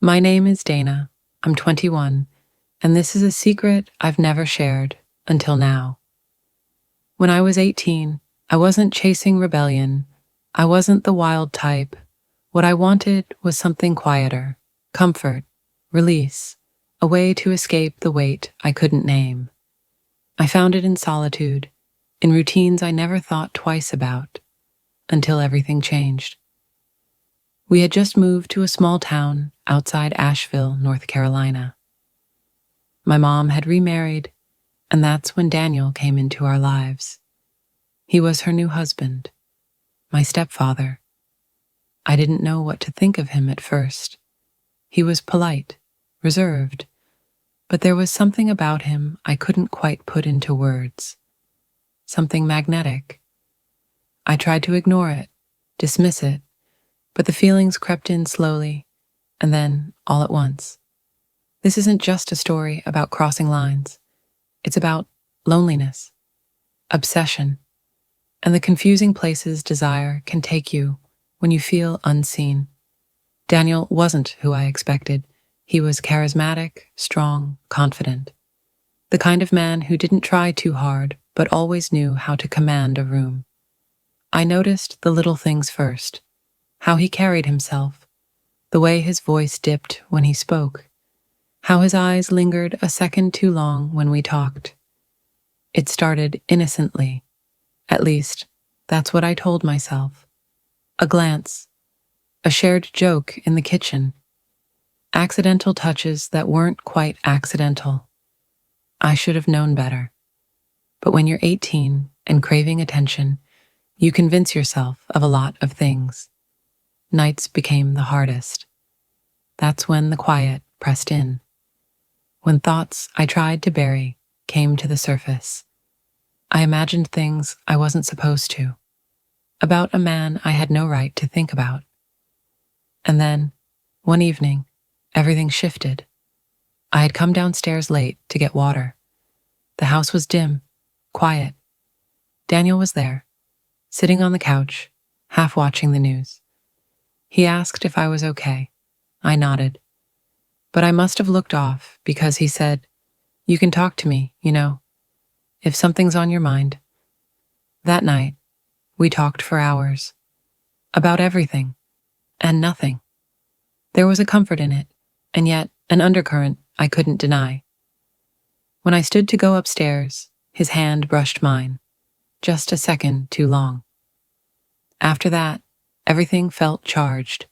My name is Dana. I'm 21, and this is a secret I've never shared until now. When I was 18, I wasn't chasing rebellion. I wasn't the wild type. What I wanted was something quieter, comfort, release, a way to escape the weight I couldn't name. I found it in solitude, in routines I never thought twice about, until everything changed. We had just moved to a small town outside Asheville, North Carolina. My mom had remarried, and that's when Daniel came into our lives. He was her new husband, my stepfather. I didn't know what to think of him at first. He was polite, reserved, but there was something about him I couldn't quite put into words. Something magnetic. I tried to ignore it, dismiss it, but the feelings crept in slowly, and then all at once. This isn't just a story about crossing lines. It's about loneliness, obsession, and the confusing places desire can take you when you feel unseen. Daniel wasn't who I expected. He was charismatic, strong, confident. The kind of man who didn't try too hard, but always knew how to command a room. I noticed the little things first. How he carried himself, the way his voice dipped when he spoke, how his eyes lingered a second too long when we talked. It started innocently. At least, that's what I told myself. A glance, a shared joke in the kitchen, accidental touches that weren't quite accidental. I should have known better. But when you're 18 and craving attention, you convince yourself of a lot of things. Nights became the hardest. That's when the quiet pressed in. When thoughts I tried to bury came to the surface. I imagined things I wasn't supposed to, about a man I had no right to think about. And then, one evening, everything shifted. I had come downstairs late to get water. The house was dim, quiet. Daniel was there, sitting on the couch, half watching the news. He asked if I was okay. I nodded. But I must have looked off because he said, "You can talk to me, if something's on your mind." That night, we talked for hours. About everything. And nothing. There was a comfort in it, and yet an undercurrent I couldn't deny. When I stood to go upstairs, his hand brushed mine. Just a second too long. After that, everything felt charged.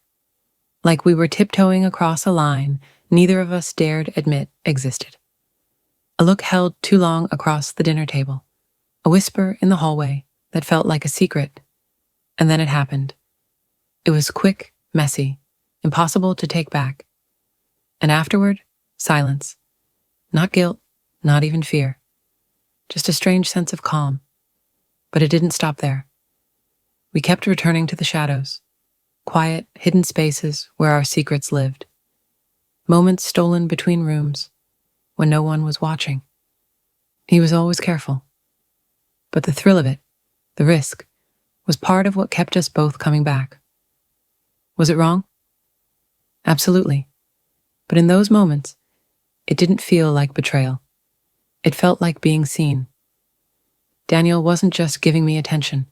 Like we were tiptoeing across a line neither of us dared admit existed. A look held too long across the dinner table. A whisper in the hallway that felt like a secret. And then it happened. It was quick, messy, impossible to take back. And afterward, silence. Not guilt, not even fear. Just a strange sense of calm. But it didn't stop there. We kept returning to the shadows, quiet, hidden spaces where our secrets lived. Moments stolen between rooms, when no one was watching. He was always careful. But the thrill of it, the risk, was part of what kept us both coming back. Was it wrong? Absolutely. But in those moments, it didn't feel like betrayal. It felt like being seen. Daniel wasn't just giving me attention.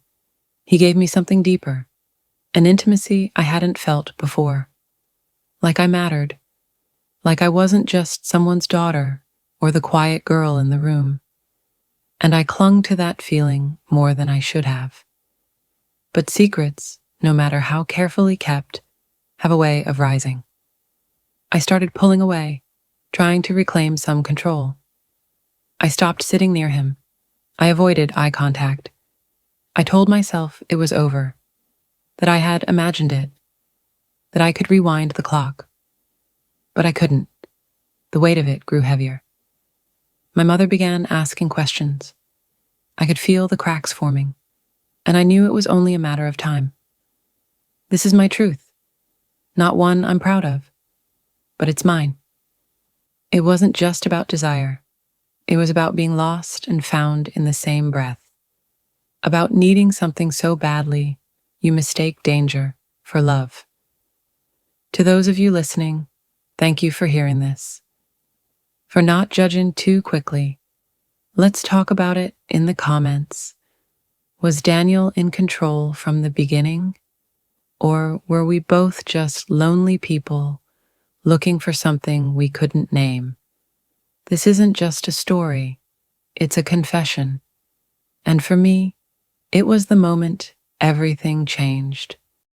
He gave me something deeper, an intimacy I hadn't felt before. Like I mattered. Like I wasn't just someone's daughter or the quiet girl in the room. And I clung to that feeling more than I should have. But secrets, no matter how carefully kept, have a way of rising. I started pulling away, trying to reclaim some control. I stopped sitting near him. I avoided eye contact. I told myself it was over, that I had imagined it, that I could rewind the clock. But I couldn't. The weight of it grew heavier. My mother began asking questions. I could feel the cracks forming, and I knew it was only a matter of time. This is my truth, not one I'm proud of, but it's mine. It wasn't just about desire. It was about being lost and found in the same breath. About needing something so badly, you mistake danger for love. To those of you listening, Thank you for hearing this, for not judging too quickly. Let's talk about it in the comments. Was Daniel in control from the beginning? Or were we both just lonely people looking for something we couldn't name? This isn't just a story, it's a confession. And for me, it was the moment everything changed.